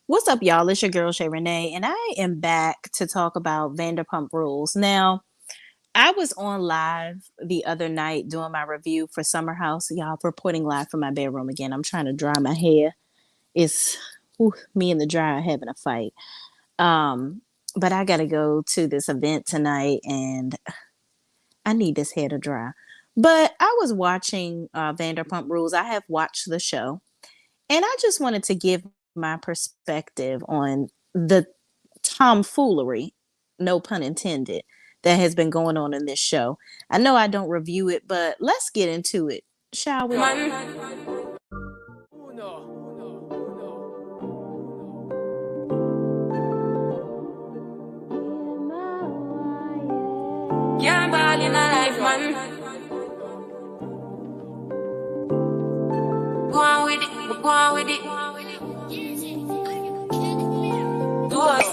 What's up, y'all? It's your girl Shay Renee, and I am back to talk about Vanderpump Rules. Now, I was on live the other night doing my review for Summer House. Y'all, reporting live from my bedroom again. I'm trying to dry my hair. It's me and the dryer having a fight. Um, but I got to go to this event tonight, and I need this hair to dry. But I was watching Vanderpump Rules. I have watched the show. And I just wanted to give my perspective on the tomfoolery, no pun intended, that has been going on in this show. I know I don't review it, but let's get into it, shall we? Can't ball in a life, man. Go on with it, go on with it. Do us.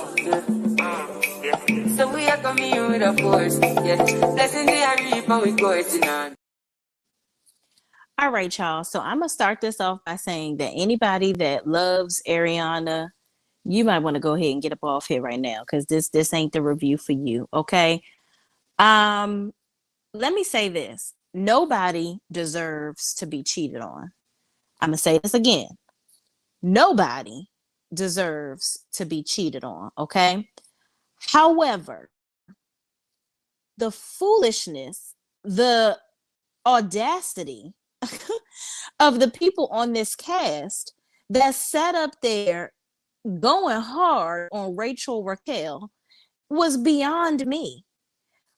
So we are coming in with a force. Yeah. Blessing the reap and we going on. All right, y'all. So I'm gonna start this off by saying that anybody that loves Ariana, you might want to go ahead and get up off here right now because this ain't the review for you. Okay. Um, Let me say this. Nobody deserves to be cheated on. I'm going to say this again. Nobody deserves to be cheated on, okay? However, the foolishness, the audacity of the people on this cast that sat up there going hard on Rachel Raquel was beyond me.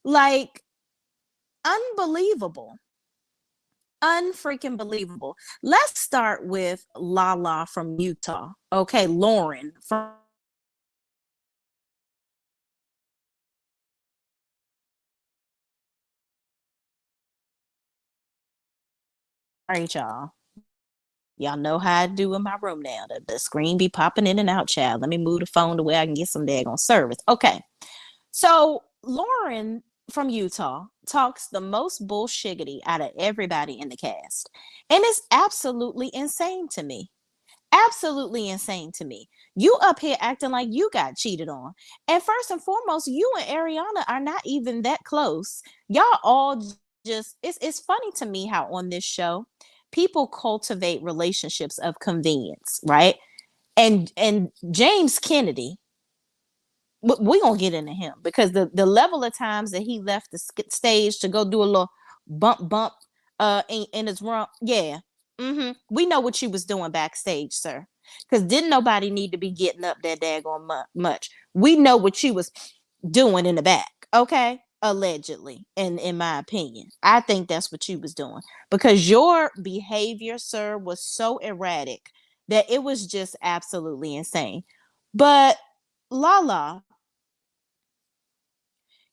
Like, unbelievable. Unfreaking believable. Let's start with Lala from Utah. Okay, Lauren from. All right, y'all. Y'all know how I do in my room now. The screen be popping in and out, child. Let me move the phone to where I can get some daggone service. Okay. So Lauren from Utah talks the most bullshiggity out of everybody in the cast. And it's absolutely insane to me. Absolutely insane to me. You up here acting like you got cheated on. And first and foremost, you and Ariana are not even that close. Y'all all just it's funny to me how on this show people cultivate relationships of convenience, right? And James Kennedy, we're gonna get into him because the level of times that he left the stage to go do a little bump in his rump, yeah. We know what you was doing backstage, sir, because didn't nobody need to be getting up that daggone much. We know what you was doing in the back, okay? Allegedly, in my opinion, I think that's what you was doing because your behavior, sir, was so erratic that it was just absolutely insane. But Lala,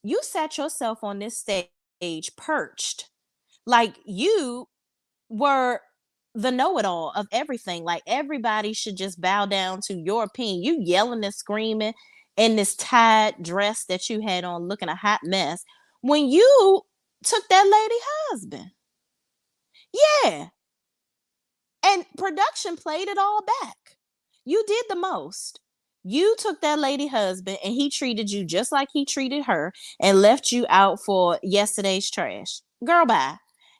you sat yourself on this stage perched like you were the know-it-all of everything. Like everybody should just bow down to your opinion. You yelling and screaming in this tied dress that you had on looking a hot mess when you took that lady husband. Yeah. And production played it all back. You did the most. You took that lady husband and he treated you just like he treated her and left you out for yesterday's trash. Girl, bye.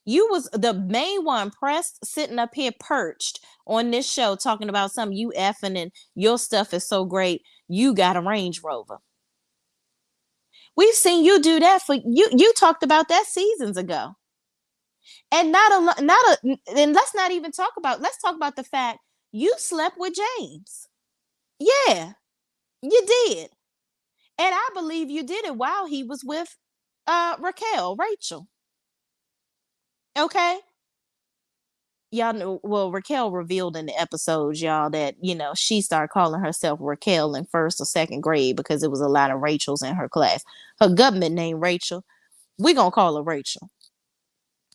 You was the main one pressed sitting up here perched on this show talking about something you effing and your stuff is so great. You got a Range Rover. We've seen you do that for you. You talked about that seasons ago. And and let's not even talk about, let's talk about the fact you slept with James. Yeah, you did. And I believe you did it while he was with Rachel. Okay. Y'all know, well, Raquel revealed in the episodes, y'all, that, she started calling herself Raquel in first or second grade because it was a lot of Rachels in her class. Her government name Rachel. We're gonna call her Rachel.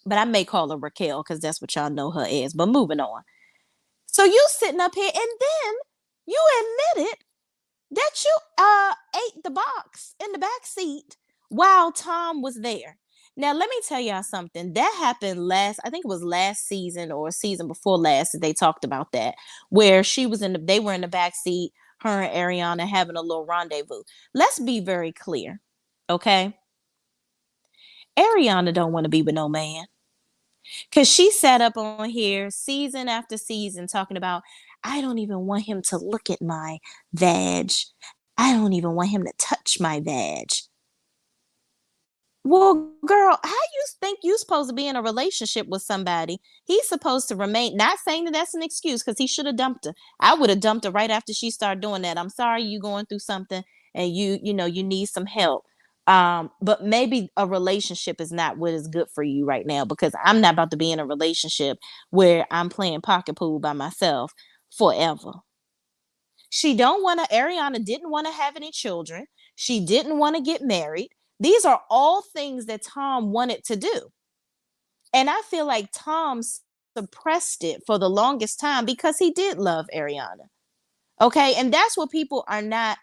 But I may call her Raquel because that's what y'all know her as. But moving on. So you sitting up here and then you admitted that you ate the box in the back seat while Tom was there. Now let me tell y'all something. That happened I think it was last season or season before last that they talked about that, where they were in the back seat. her and Ariana having a little rendezvous. Let's be very clear, okay? Ariana don't want to be with no man. Cause she sat up on here season after season talking about, I don't even want him to look at my vag. I don't even want him to touch my vag. Well, girl, how you think you supposed to be in a relationship with somebody? He's supposed to remain. Not saying that that's an excuse, because he should have dumped her. I would have dumped her right after she started doing that. I'm sorry you going through something and you need some help. But maybe a relationship is not what is good for you right now, because I'm not about to be in a relationship where I'm playing pocket pool by myself forever. She don't want to. Ariana didn't want to have any children. She didn't want to get married. These are all things that Tom wanted to do. And I feel like Tom suppressed it for the longest time because he did love Ariana. Okay. And that's what people are not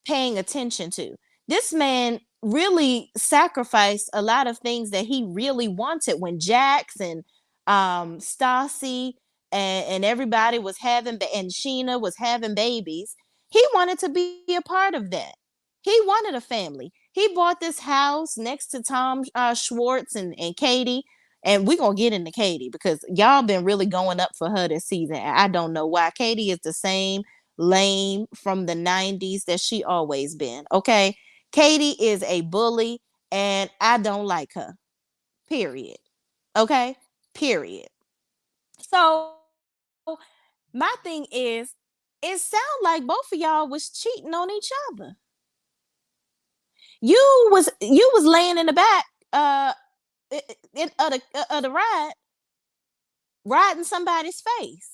paying attention to. This man really sacrificed a lot of things that he really wanted when Jax and Stassi and everybody was having, and Sheena was having babies. He wanted to be a part of that. He wanted a family. He bought this house next to Tom Schwartz and Katie. And we're going to get into Katie because y'all been really going up for her this season. I don't know why. Katie is the same lame from the 90s that she always been. Okay. Katie is a bully and I don't like her. Period. Okay. Period. So my thing is, it sounds like both of y'all was cheating on each other. You was laying in the back of the ride, riding somebody's face.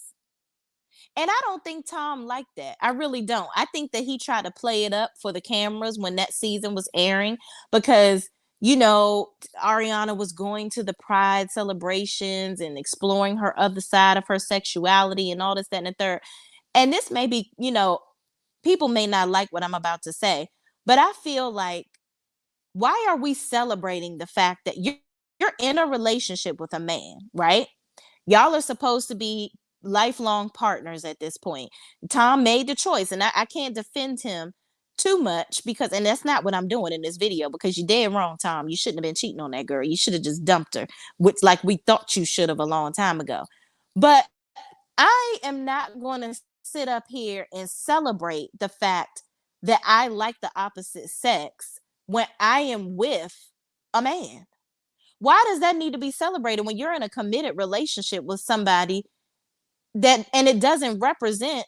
And I don't think Tom liked that. I really don't. I think that he tried to play it up for the cameras when that season was airing because, Ariana was going to the pride celebrations and exploring her other side of her sexuality and all this, that, and the third. And this may be, people may not like what I'm about to say, but I feel like, why are we celebrating the fact that you're in a relationship with a man, right? Y'all are supposed to be lifelong partners at this point. Tom made the choice, and I can't defend him too much because, and that's not what I'm doing in this video, because you're dead wrong, Tom. You shouldn't have been cheating on that girl. You should have just dumped her, which like we thought you should have a long time ago. But I am not going to sit up here and celebrate the fact that I like the opposite sex when I am with a man. Why does that need to be celebrated when you're in a committed relationship with somebody that, and it doesn't represent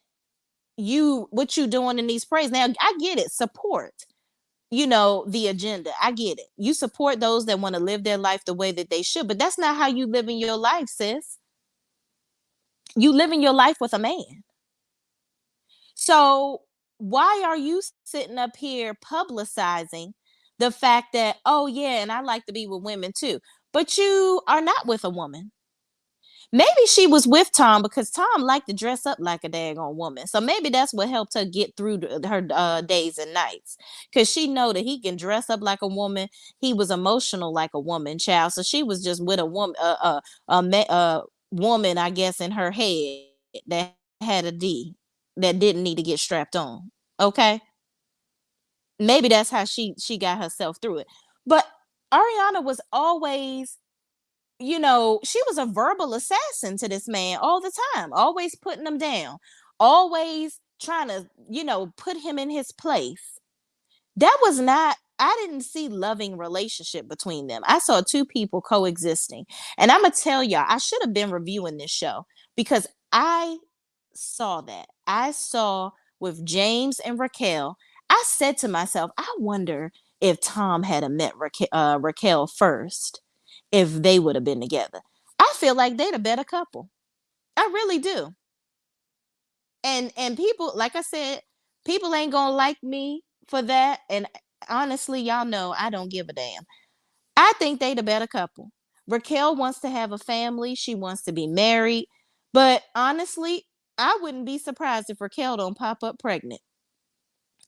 you, what you doing in these praise? Now I get it, support, the agenda. I get it. You support those that want to live their life the way that they should, but that's not how you live in your life, sis. You live in your life with a man. So why are you sitting up here publicizing the fact that, oh yeah, and I like to be with women too, but you are not with a woman? Maybe she was with Tom because Tom liked to dress up like a daggone woman. So maybe that's what helped her get through her days and nights, because she know that he can dress up like a woman. He was emotional like a woman, child. So she was just with a woman, a woman, I guess, in her head that had a D that didn't need to get strapped on. Okay, maybe that's how she got herself through it. But Ariana was always, she was a verbal assassin to this man all the time, always putting him down, always trying to, put him in his place. That was not, I didn't see loving relationship between them. I saw two people coexisting. And I'm going to tell y'all, I should have been reviewing this show because I saw that. I saw with James and Raquel, I said to myself, I wonder if Tom had met Raquel first, if they would have been together. I feel like they'd a better couple. I really do. And people, like I said, people ain't gonna like me for that. And honestly, y'all know I don't give a damn. I think they the better couple. Raquel wants to have a family. She wants to be married. But honestly, I wouldn't be surprised if Raquel don't pop up pregnant.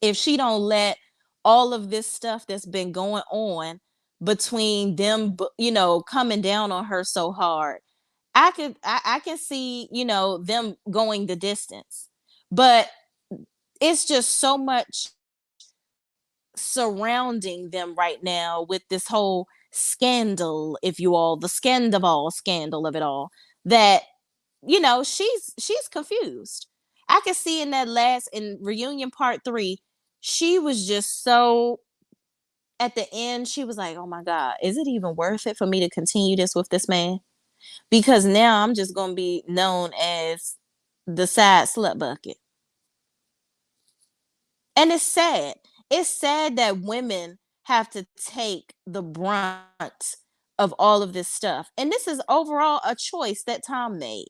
If she don't let all of this stuff that's been going on between them, coming down on her so hard, I can see, them going the distance. But it's just so much surrounding them right now with this whole scandal, if you all, the scandal of it all, that she's confused. I could see in that last in reunion part 3, she was just so at the end, she was like, "Oh my god, is it even worth it for me to continue this with this man? Because now I'm just going to be known as the side slut bucket." And it's sad. It's sad that women have to take the brunt of all of this stuff. And this is overall a choice that Tom made.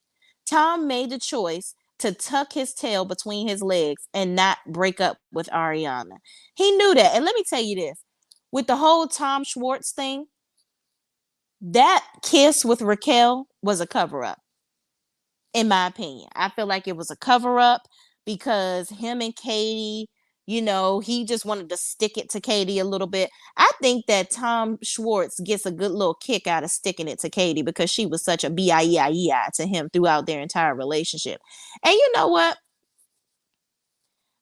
Tom made the choice to tuck his tail between his legs and not break up with Ariana. He knew that. And let me tell you this, with the whole Tom Schwartz thing, that kiss with Raquel was a cover up, in my opinion. I feel like it was a cover up because him and Katie, he just wanted to stick it to Katie a little bit. I think that Tom Schwartz gets a good little kick out of sticking it to Katie because she was such a B-I-E-I-E-I to him throughout their entire relationship. And you know what?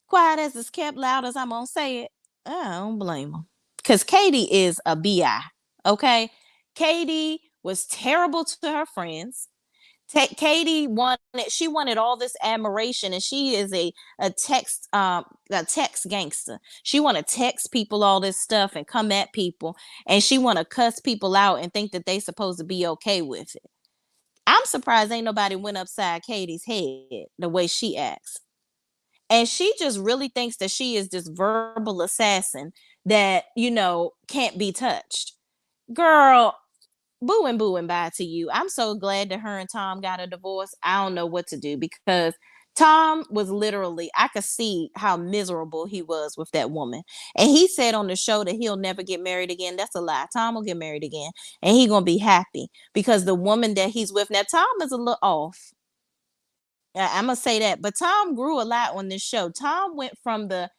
Quiet as it's kept, loud as I'm going to say it, I don't blame him. Because Katie is a B.I., okay? Katie was terrible to her friends. Katie wanted all this admiration, and she is a text gangster. She want to text people all this stuff and come at people, and she want to cuss people out and think that they supposed to be okay with it. I'm surprised ain't nobody went upside Katie's head the way she acts. And she just really thinks that she is this verbal assassin that, can't be touched. Girl, boo and bye to you. I'm so glad that her and Tom got a divorce. I don't know what to do because Tom was literally, I could see how miserable he was with that woman. And he said on the show that he'll never get married again. That's a lie. Tom will get married again and he gonna be happy because the woman that he's with now, Tom is a little off. I'm gonna say that, but Tom grew a lot on this show. Tom went from the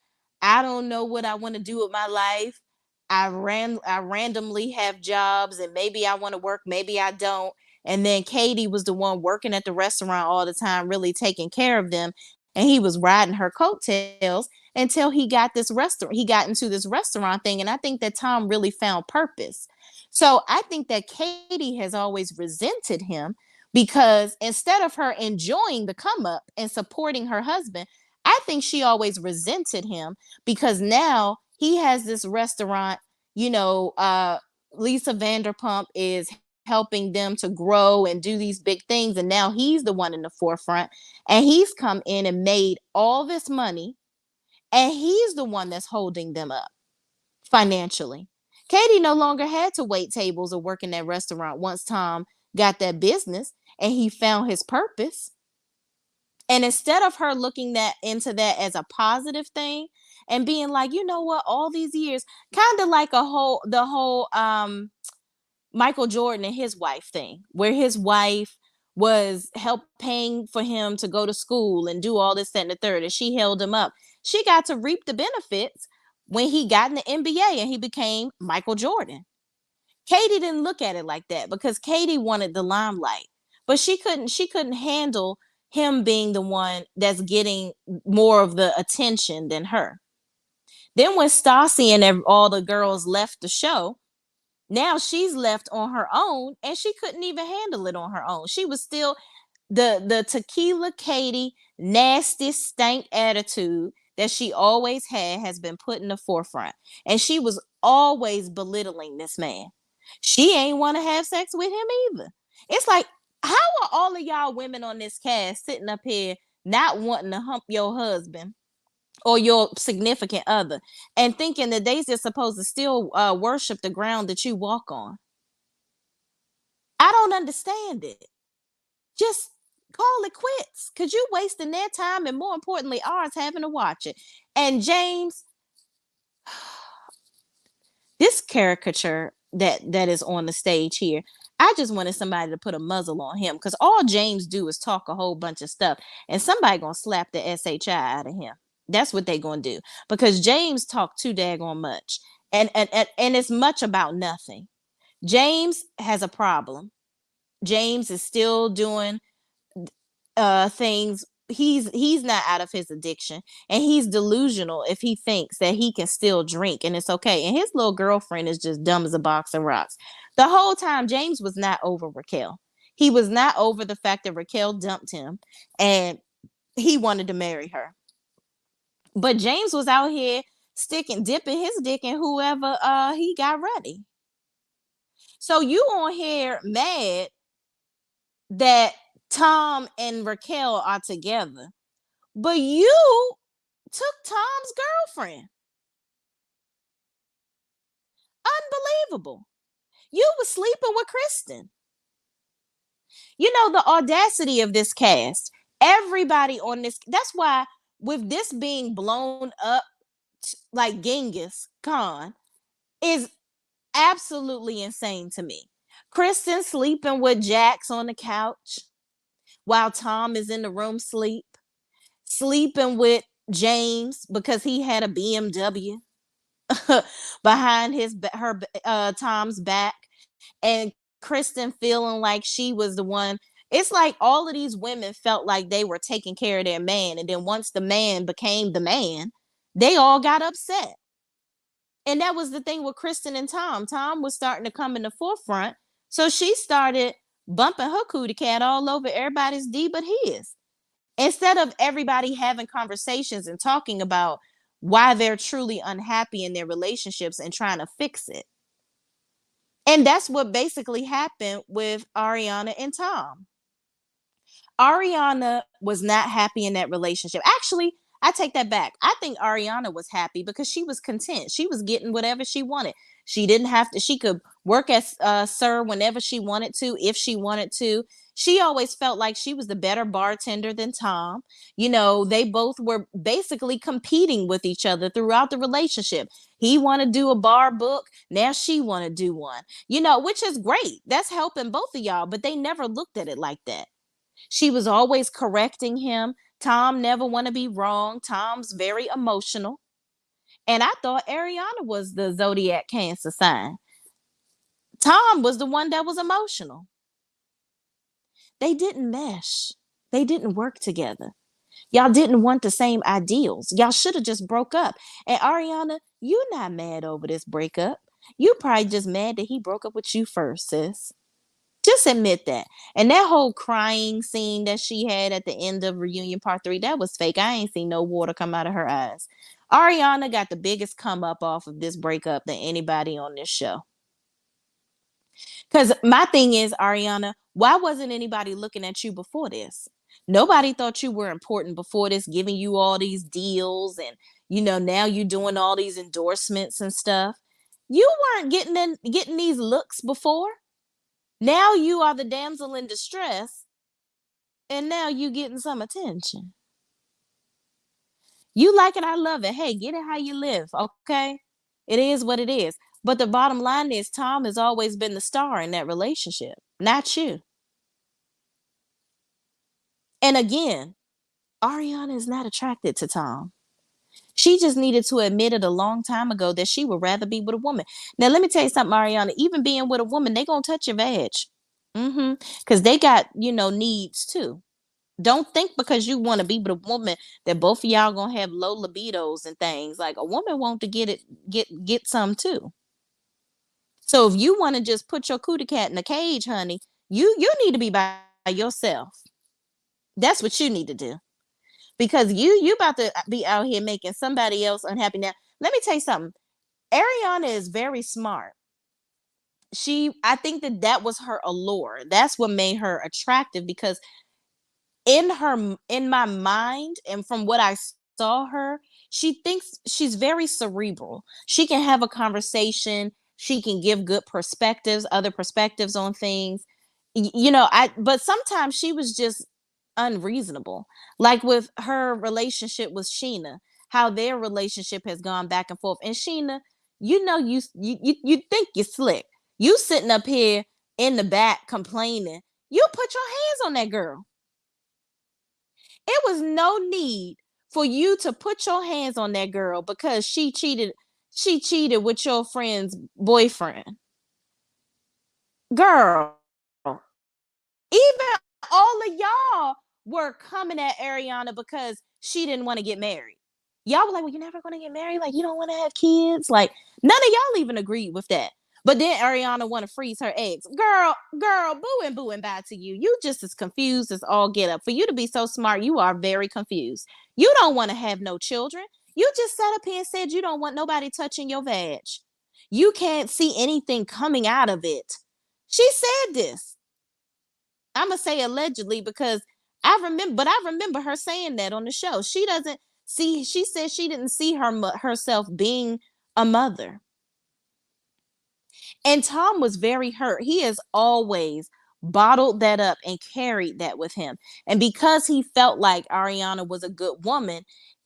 I don't know what I want to do with my life. I randomly have jobs and maybe I want to work, maybe I don't. And then Katie was the one working at the restaurant all the time, really taking care of them. And he was riding her coattails until he got into this restaurant thing. And I think that Tom really found purpose. So I think that Katie has always resented him because instead of her enjoying the come up and supporting her husband, I think she always resented him because now he has this restaurant. Lisa Vanderpump is helping them to grow and do these big things, and now he's the one in the forefront, and he's come in and made all this money, and he's the one that's holding them up financially. Katie no longer had to wait tables or work in that restaurant once Tom got that business and he found his purpose. And instead of her looking into that as a positive thing and being like, you know what, all these years, kind of like the whole Michael Jordan and his wife thing, where his wife was help paying for him to go to school and do all this, that, and the third, and she held him up. She got to reap the benefits when he got in the NBA and he became Michael Jordan. Katie didn't look at it like that because Katie wanted the limelight, but she couldn't handle him being the one that's getting more of the attention than her. Then when Stassi and all the girls left the show, now she's left on her own and she couldn't even handle it on her own. She was still the tequila Katie nasty stank attitude that she always had has been put in the forefront, and she was always belittling this man. She ain't want to have sex with him either. It's like, how are all of y'all women on this cast sitting up here not wanting to hump your husband or your significant other and thinking that they just supposed to still worship the ground that you walk on? I don't understand it. Just call it quits because you wasting their time and more importantly ours having to watch it. And James, this caricature that is on the stage here, I just wanted somebody to put a muzzle on him because all James do is talk a whole bunch of stuff and somebody gonna slap the SHI out of him. That's what they gonna do because James talked too daggone much, and it's much about nothing. James has a problem. James is still doing things he's not out of his addiction, and he's delusional if he thinks that he can still drink and it's okay. And his little girlfriend is just dumb as a box of rocks. The whole time James was not over Raquel. He was not over the fact that Raquel dumped him and he wanted to marry her. But James was out here dipping his dick in whoever he got ready. So you on here mad that Tom and Raquel are together, but you took Tom's girlfriend. Unbelievable. You was sleeping with Kristen. You know the audacity of this cast. Everybody on this, that's why with this being blown up like Genghis Khan is absolutely insane to me. Kristen sleeping with Jax on the couch while Tom is in the room sleeping with James because he had a BMW behind her Tom's back, and Kristen feeling like she was the one. It's like all of these women felt like they were taking care of their man, and then once the man became the man, they all got upset. And that was the thing with Kristen and Tom. Tom was starting to come in the forefront, so she started bumping her cootie cat all over everybody's D but his. Instead of everybody having conversations and talking about why they're truly unhappy in their relationships and trying to fix it. And that's what basically happened with Ariana and Tom. Ariana was not happy in that relationship. Actually, I take that back. I think Ariana was happy because she was content. She was getting whatever she wanted. She didn't have to, she could work as Sir whenever she wanted to, if she wanted to. She always felt like she was the better bartender than Tom. You know, they both were basically competing with each other throughout the relationship. He want to do a bar book. Now she want to do one, you know, which is great. That's helping both of y'all, but they never looked at it like that. She was always correcting him. Tom never want to be wrong. Tom's very emotional. And I thought Ariana was the zodiac Cancer sign. Tom was the one that was emotional. They didn't mesh. They didn't work together. Y'all didn't want the same ideals. Y'all should have just broke up. And Ariana, you're not mad over this breakup. You probably just mad that he broke up with you first, sis. Just admit that. And that whole crying scene that she had at the end of Reunion Part 3, that was fake. I ain't seen no water come out of her eyes. Ariana got the biggest come up off of this breakup than anybody on this show. Because my thing is, Ariana, why wasn't anybody looking at you before this? Nobody thought you were important before this, giving you all these deals, and you know now you doing all these endorsements and stuff. You weren't getting these looks before. Now you are the damsel in distress, and now you getting some attention. You like it, I love it. Hey, get it how you live, okay? It is what it is. But the bottom line is Tom has always been the star in that relationship, not you. And again, Ariana is not attracted to Tom. She just needed to admit it a long time ago that she would rather be with a woman. Now, let me tell you something, Ariana. Even being with a woman, they gonna touch your vag. Because they got, you know, needs too. Don't think because you want to be with a woman that both of y'all gonna have low libidos and things. Like a woman want to get some too. So if you want to just put your cootie cat in a cage, honey, you need to be by yourself. That's what you need to do. Because you about to be out here making somebody else unhappy. Now, let me tell you something. Ariana is very smart. I think that was her allure. That's what made her attractive because in my mind and from what I saw her, she thinks she's very cerebral. She can have a conversation, she can give good perspectives, other perspectives on things. You know, but sometimes she was just unreasonable. Like with her relationship with Sheena, how their relationship has gone back and forth. And Sheena, you know, you think you're slick. You sitting up here in the back complaining. You put your hands on that girl. It was no need for you to put your hands on that girl because she cheated with your friend's boyfriend. Girl, even all of y'all were coming at Ariana because she didn't want to get married. Y'all were like, well, you're never going to get married. Like, you don't want to have kids. Like, none of y'all even agreed with that. But then Ariana want to freeze her eggs. Girl, boo and bye to you. You just as confused as all get up. For you to be so smart, you are very confused. You don't want to have no children. You just sat up here and said you don't want nobody touching your vag. You can't see anything coming out of it. She said this. I'm gonna say allegedly because I remember her saying that on the show. She doesn't see. She said she didn't see herself being a mother. And Tom was very hurt. He has always bottled that up and carried that with him. And because he felt like Ariana was a good woman,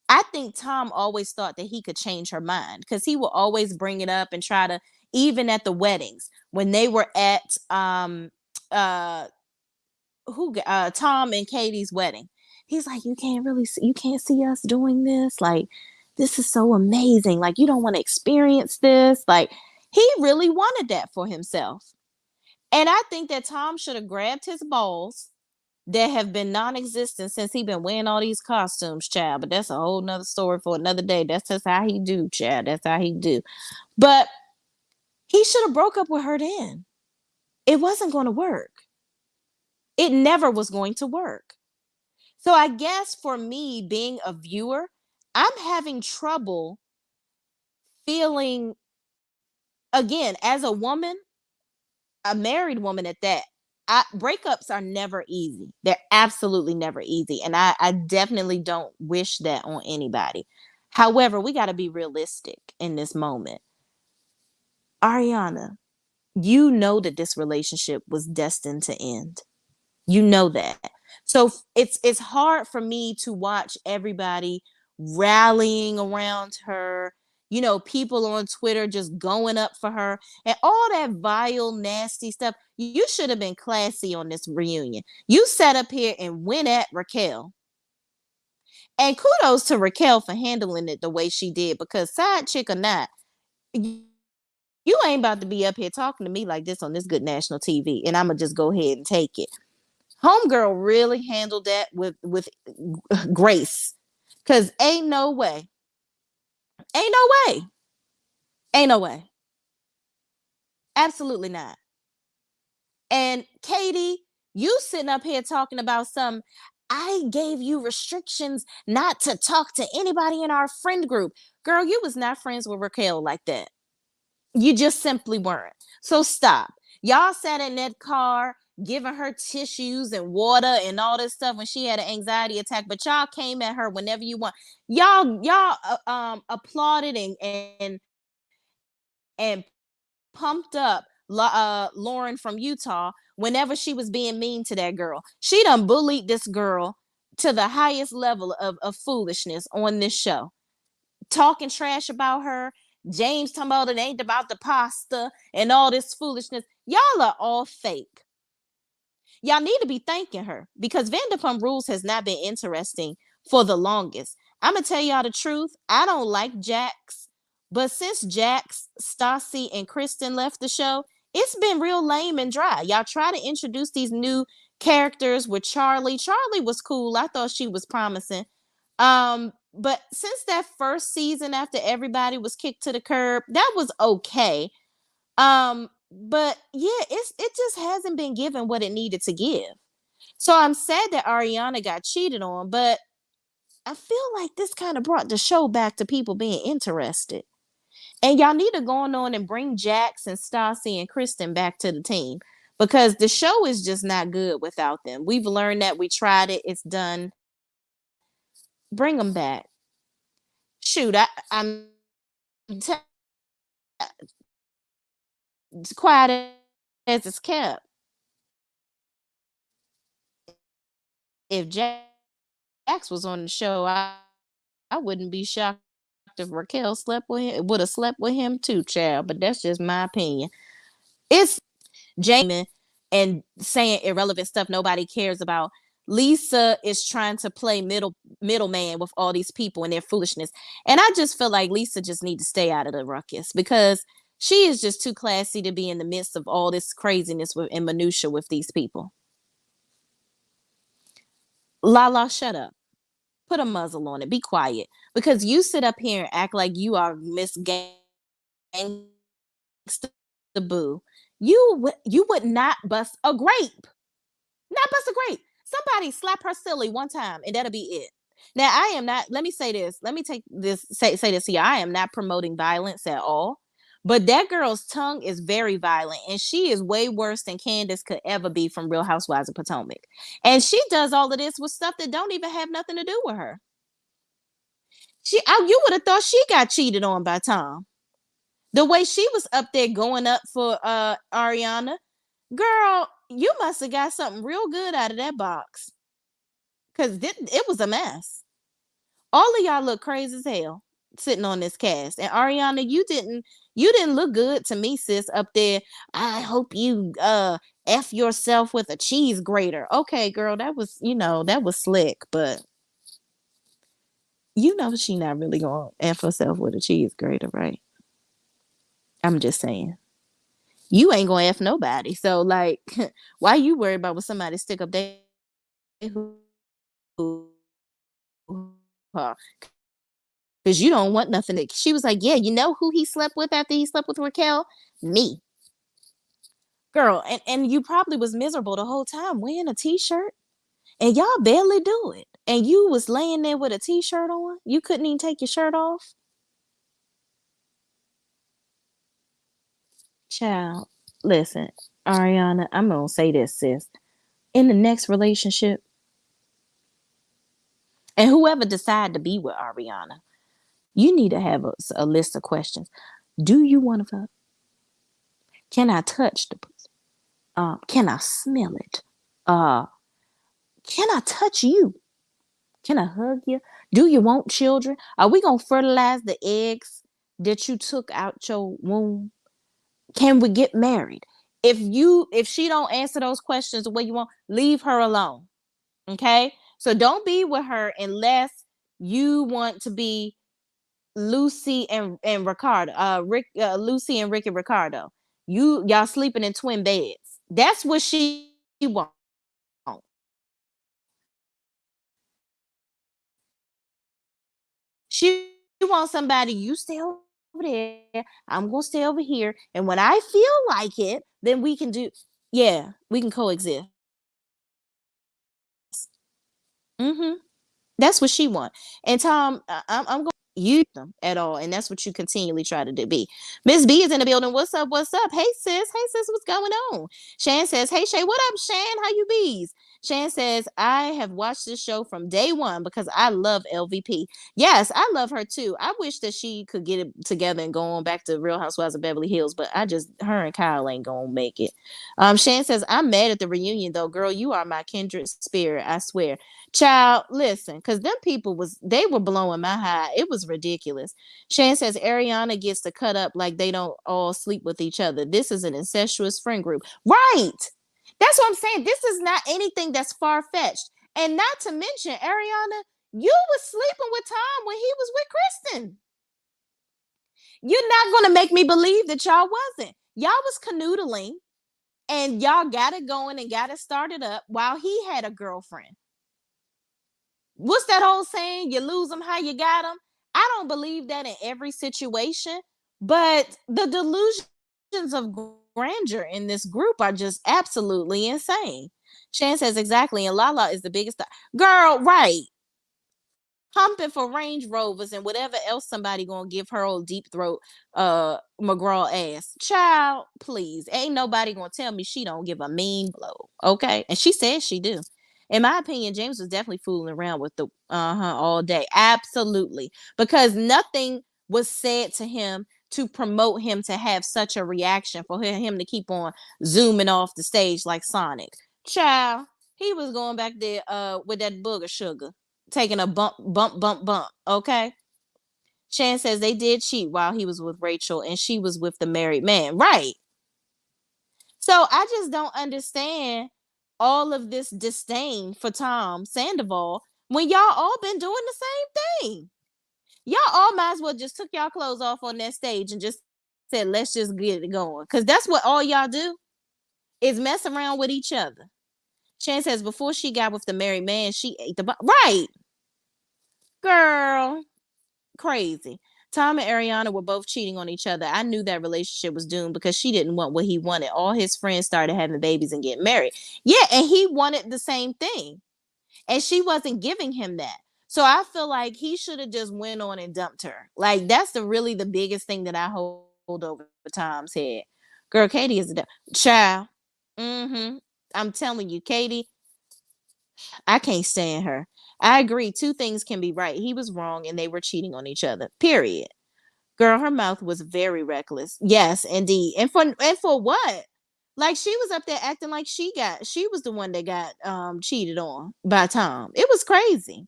I think Tom always thought that he could change her mind because he will always bring it up and try to, even at the weddings when they were at uh Tom and Katie's wedding. He's like, you can't see us doing this. Like, this is so amazing. Like, you don't want to experience this. Like, he really wanted that for himself. And I think that Tom should have grabbed his balls that have been non-existent since he been wearing all these costumes, child. But that's a whole nother story for another day. That's just how he do, child. That's how he do. But he should have broke up with her then. It wasn't going to work. It never was going to work. So I guess for me, being a viewer, I'm having trouble feeling, again, as a woman, a married woman at that. Breakups are never easy. They're absolutely never easy. And I definitely don't wish that on anybody. However, we got to be realistic in this moment. Ariana, you know that this relationship was destined to end. You know that. So it's hard for me to watch everybody rallying around her, people on Twitter just going up for her and all that vile, nasty stuff. You should have been classy on this reunion. You sat up here and went at Raquel. And kudos to Raquel for handling it the way she did, because side chick or not, you ain't about to be up here talking to me like this on this good national TV. And I'm going to just go ahead and take it. Homegirl really handled that with grace, because ain't no way, ain't no way, ain't no way, absolutely not. And Katie, you sitting up here talking about some, I gave you restrictions not to talk to anybody in our friend group. Girl, you was not friends with Raquel like that. You just simply weren't. So stop. Y'all sat in that car giving her tissues and water and all this stuff when she had an anxiety attack, but y'all came at her whenever you want. Applauded and pumped up Lauren from Utah whenever she was being mean to that girl. She done bullied this girl to the highest level of foolishness on this show. Talking trash about her. James talking about it ain't about the pasta and all this foolishness. Y'all are all fake. Y'all need to be thanking her, because Vanderpump Rules has not been interesting for the longest. I'm gonna tell y'all the truth. I don't like Jax, but since Jax, Stassi, and Kristen left the show, it's been real lame and dry. Y'all try to introduce these new characters with Charlie. Charlie was cool. I thought she was promising. But since that first season, after everybody was kicked to the curb, that was okay. But yeah, it just hasn't been given what it needed to give. So I'm sad that Ariana got cheated on, but I feel like this kind of brought the show back to people being interested. And y'all need to go on and bring Jax and Stassi and Kristen back to the team, because the show is just not good without them. We've learned that. We tried it. It's done. Bring them back. Shoot, I'm t- quiet as it's kept. If Jax was on the show, I wouldn't be shocked if Raquel slept with him. Would have slept with him too, child. But that's just my opinion. It's Jamie and saying irrelevant stuff nobody cares about. Lisa is trying to play middleman with all these people and their foolishness. And I just feel like Lisa just need to stay out of the ruckus, because she is just too classy to be in the midst of all this craziness and minutia with these people. Lala, shut up. Put a muzzle on it. Be quiet. Because you sit up here and act like you are Miss Gangsta Boo. You would not bust a grape. Not bust a grape. Somebody slap her silly one time and that'll be it. Now I am not, let me say this. Let me take this, say this here. I am not promoting violence at all. But that girl's tongue is very violent, and she is way worse than Candace could ever be from Real Housewives of Potomac. And she does all of this with stuff that don't even have nothing to do with her. You would have thought she got cheated on by Tom. The way she was up there going up for Ariana, girl, you must have got something real good out of that box, because it was a mess. All of y'all look crazy as hell sitting on this cast, and Ariana, you didn't look good to me, sis. Up there, I hope you f yourself with a cheese grater. Okay, girl, that was slick, but she not really gonna f herself with a cheese grater, right? I'm just saying. You ain't gonna f nobody. So like, why you worry about what somebody stick up there? Because you don't want nothing. She was like, yeah, you know who he slept with after he slept with Raquel? Me, girl. And you probably was miserable the whole time wearing a t-shirt, and y'all barely do it. And you was laying there with a t-shirt on. You couldn't even take your shirt off. Child, listen, Ariana, I'm gonna say this, sis. In the next relationship, and whoever decide to be with Ariana, you need to have a list of questions. Do you want to fuck? Can I touch the pussy? Can I smell it? Uh, can I touch you? Can I hug you? Do you want children? Are we gonna fertilize the eggs that you took out your womb? Can we get married? If she don't answer those questions the way you want, leave her alone. Okay? So don't be with her unless you want to be Lucy and Ricardo, Lucy and Ricky Ricardo. Y'all sleeping in twin beds. That's what she wants. She wants somebody, you stay over there, I'm gonna stay over here, and when I feel like it, then we can do, yeah, we can coexist. Mm-hmm. That's what she want. And Tom, I'm going to use them at all, and that's what you continually try to do. Be Miss B is in the building. What's up? What's up? Hey sis. Hey sis. What's going on? Shan says, "Hey Shay, what up, Shan? How you bees?" Shan says, "I have watched this show from day one because I love LVP. Yes, I love her too. I wish that she could get it together and go on back to Real Housewives of Beverly Hills, but her and Kyle ain't gonna make it." Shan says, "I'm mad at the reunion though, girl. You are my kindred spirit. I swear." Child, listen, because them people they were blowing my high. It was ridiculous. Shan says Ariana gets to cut up like they don't all sleep with each other. This is an incestuous friend group. Right. That's what I'm saying. This is not anything that's far-fetched. And not to mention, Ariana, you was sleeping with Tom when he was with Kristen. You're not gonna make me believe that y'all wasn't. Y'all was canoodling and y'all got it going and got it started up while he had a girlfriend. What's that old saying? You lose them how you got them. I don't believe that in every situation, but the delusions of grandeur in this group are just absolutely insane. Shan says exactly, and Lala is the biggest girl, right? Humping for Range Rovers and whatever else somebody gonna give her old deep throat McGraw ass. Child, please. Ain't nobody gonna tell me she don't give a mean blow. Okay. And she says she do. In my opinion, James was definitely fooling around with the all day. Absolutely. Because nothing was said to him to promote him to have such a reaction for him to keep on zooming off the stage like Sonic. Child, he was going back there with that booger sugar, taking a bump, bump, bump, bump. Okay. Shan says they did cheat while he was with Rachel and she was with the married man. Right. So I just don't understand all of this disdain for Tom Sandoval when y'all all been doing the same thing. Y'all all might as well just took y'all clothes off on that stage and just said, let's just get it going. Because that's what all y'all do is mess around with each other. Shan says before she got with the married man, she ate right, girl, crazy. Tom and Ariana were both cheating on each other. I knew that relationship was doomed because she didn't want what he wanted. All his friends started having babies and getting married. Yeah, and he wanted the same thing, and she wasn't giving him that. So I feel like he should have just went on and dumped her. Like that's the biggest thing that I hold over Tom's head. Girl, Katie is a child. Mm-hmm. I'm telling you, Katie, I can't stand her. I agree. Two things can be right. He was wrong and they were cheating on each other. Period. Girl, her mouth was very reckless. Yes, indeed. And for what? Like she was up there acting like she was the one that got cheated on by Tom. It was crazy.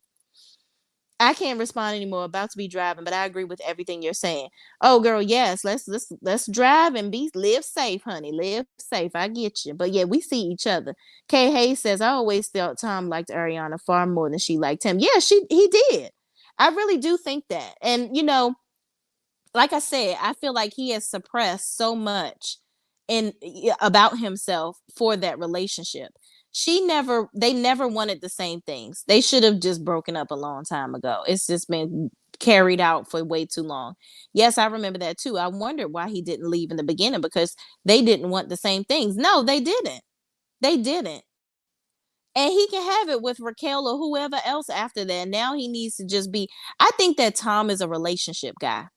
I can't respond anymore. About to be driving, but I agree with everything you're saying. Oh, girl, yes, let's drive and be live safe, honey. Live safe. I get you. But yeah, we see each other. Kay Hayes says I always felt Tom liked Ariana far more than she liked him. Yeah, he did. I really do think that. And like I said, I feel like he has suppressed so much in about himself for that relationship. They never wanted the same things. They should have just broken up a long time ago. It's just been carried out for way too long. Yes, I remember that too. I wondered why he didn't leave in the beginning because they didn't want the same things. No, they didn't. They didn't. And he can have it with Raquel or whoever else after that. Now he needs to just be. I think that Tom is a relationship guy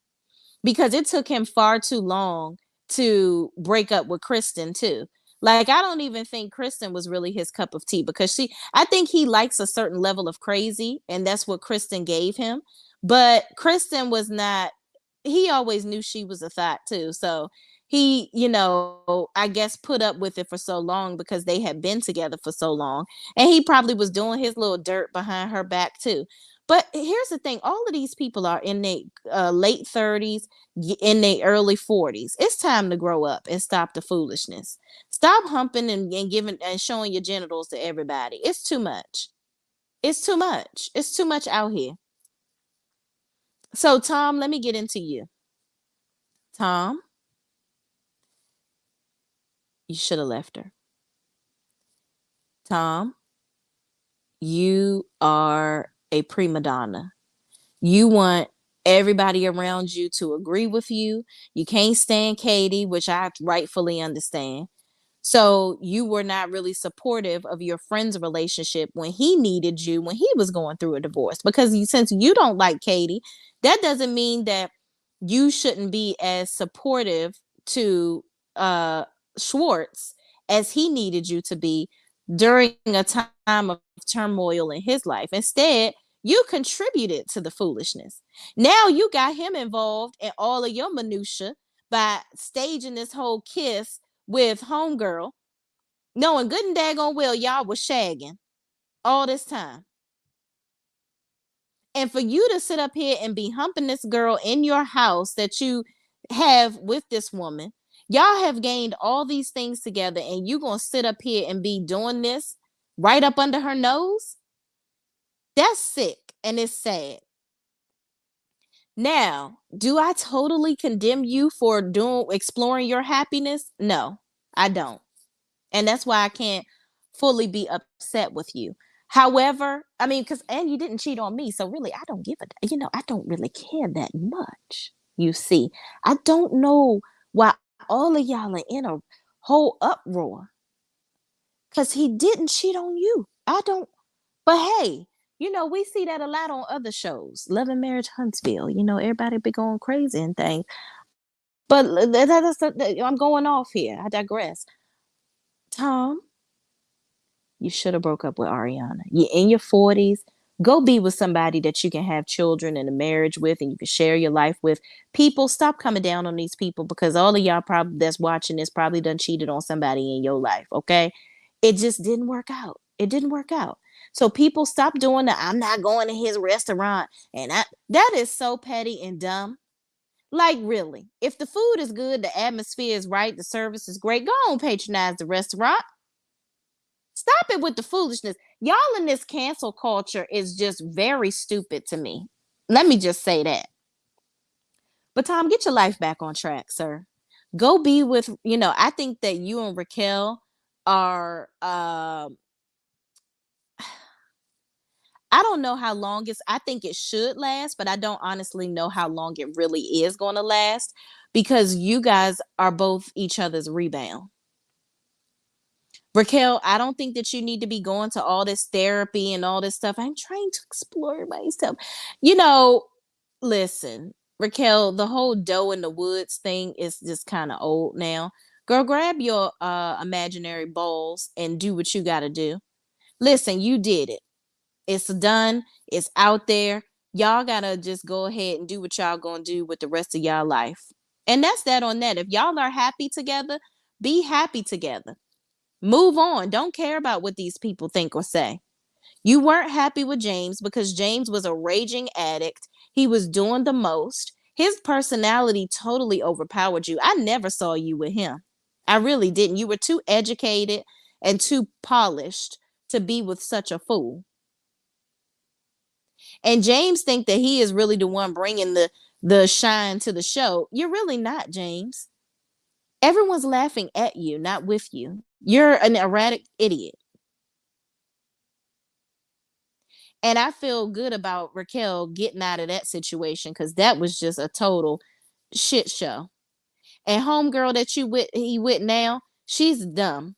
because it took him far too long to break up with Kristen too. Like I don't even think Kristen was really his cup of tea because I think he likes a certain level of crazy and that's what Kristen gave him. But Kristen was not, he always knew she was a thought too. So he, I guess put up with it for so long because they had been together for so long. And he probably was doing his little dirt behind her back too. But here's the thing, all of these people are in their late 30s, in their early 40s. It's time to grow up and stop the foolishness. Stop humping and giving and showing your genitals to everybody. It's too much. It's too much. It's too much out here. So, Tom, let me get into you. Tom, you should have left her. Tom, you are a prima donna. You want everybody around you to agree with you. You can't stand Katie, which I rightfully understand. So you were not really supportive of your friend's relationship when he needed you when he was going through a divorce. Because since you don't like Katie, that doesn't mean that you shouldn't be as supportive to uh Schwartz as he needed you to be during a time of turmoil in his life. Instead, you contributed to the foolishness. Now you got him involved in all of your minutia by staging this whole kiss with homegirl, knowing good and daggone well y'all was shagging all this time. And for you to sit up here and be humping this girl in your house that you have with this woman, y'all have gained all these things together, and you gonna sit up here and be doing this right up under her nose? That's sick and it's sad. Now, do I totally condemn you for doing exploring your happiness? No, I don't. And that's why I can't fully be upset with you. However, I mean, and you didn't cheat on me, so really, I don't give a, I don't really care that much. You see, I don't know why all of y'all are in a whole uproar because he didn't cheat on you. I don't, but hey, we see that a lot on other shows. Love and Marriage Huntsville, everybody be going crazy and things. But I'm going off here. I digress. Tom, you should have broke up with Ariana. You're in your 40s. Go be with somebody that you can have children and a marriage with and you can share your life with. People, stop coming down on these people because all of y'all probably that's watching this probably done cheated on somebody in your life, okay? It just didn't work out. It didn't work out. So people stop doing that. I'm not going to his restaurant. And that is so petty and dumb. Like, really, if the food is good, the atmosphere is right, the service is great, go on patronize the restaurant. Stop it with the foolishness. Y'all in this cancel culture is just very stupid to me. Let me just say that. But Tom, get your life back on track, sir. Go be with, I think that you and Raquel are I don't know how long I think it should last, but I don't honestly know how long it really is going to last because you guys are both each other's rebound. Raquel, I don't think that you need to be going to all this therapy and all this stuff. I'm trying to explore myself. You know, listen, Raquel, the whole doe in the woods thing is just kind of old now. Girl, grab your imaginary balls and do what you got to do. Listen, you did it. It's done. It's out there. Y'all got to just go ahead and do what y'all going to do with the rest of y'all life. And that's that on that. If y'all are happy together, be happy together. Move on. Don't care about what these people think or say. You weren't happy with James because James was a raging addict. He was doing the most. His personality totally overpowered you. I never saw you with him. I really didn't. You were too educated and too polished to be with such a fool. And James think that he is really the one bringing the shine to the show. You're really not, James. Everyone's laughing at you, not with you. You're an erratic idiot. And I feel good about Raquel getting out of that situation because that was just a total shit show. And homegirl that he with now, she's dumb.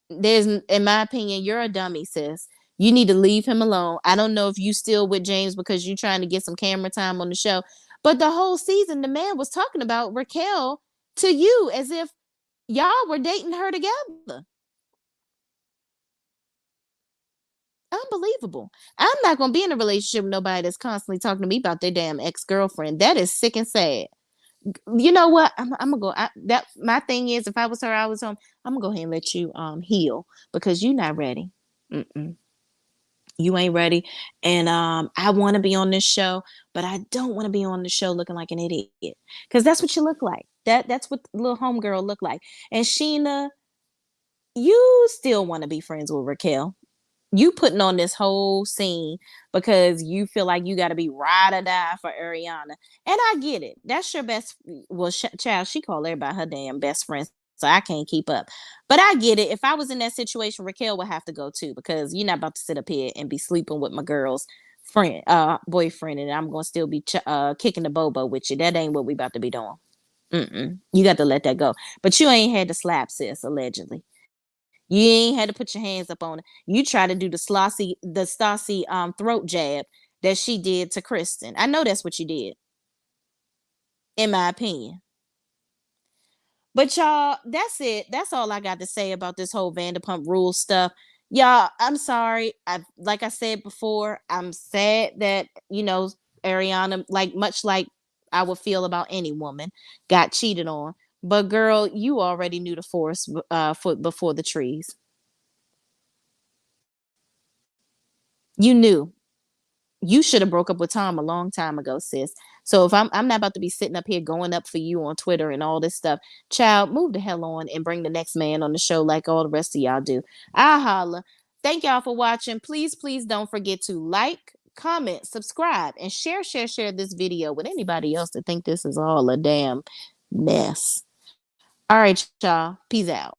In my opinion, you're a dummy, sis. You need to leave him alone. I don't know if you still with James because you're trying to get some camera time on the show, but the whole season, the man was talking about Raquel to you as if y'all were dating her together. Unbelievable. I'm not gonna be in a relationship with nobody that's constantly talking to me about their damn ex-girlfriend. That is sick and sad. You know what? I'm gonna go. That my thing is, if I was her, I was home. I'm gonna go ahead and let you heal because you're not ready. Mm-mm. You ain't ready. And I want to be on this show, but I don't want to be on the show looking like an idiot because that's what you look like. That's what little homegirl look like. And Sheena, you still want to be friends with Raquel. You putting on this whole scene because you feel like you got to be ride or die for Ariana. And I get it. That's your best. Well, child, she called everybody her damn best friend. So I can't keep up. But I get it. If I was in that situation, Raquel would have to go too because you're not about to sit up here and be sleeping with my girl's boyfriend, and I'm gonna still be kicking the bobo with you. That ain't what we about to be doing. Mm-mm. You got to let that go. But you ain't had to slap sis allegedly. You ain't had to put your hands up on it. You try to do the Stassi throat jab that she did to Kristen. I know that's what you did, in my opinion. But y'all, that's it. That's all I got to say about this whole Vanderpump Rules stuff. Y'all, I'm sorry. Like I said before, I'm sad that Ariana, like much like I would feel about any woman, got cheated on. But girl, you already knew the forest before the trees. You knew. You should have broke up with Tom a long time ago, sis. So if I'm not about to be sitting up here going up for you on Twitter and all this stuff, child, move the hell on and bring the next man on the show like all the rest of y'all do. I holla. Thank y'all for watching. Please, please don't forget to like, comment, subscribe, and share this video with anybody else that think this is all a damn mess. All right, y'all. Peace out.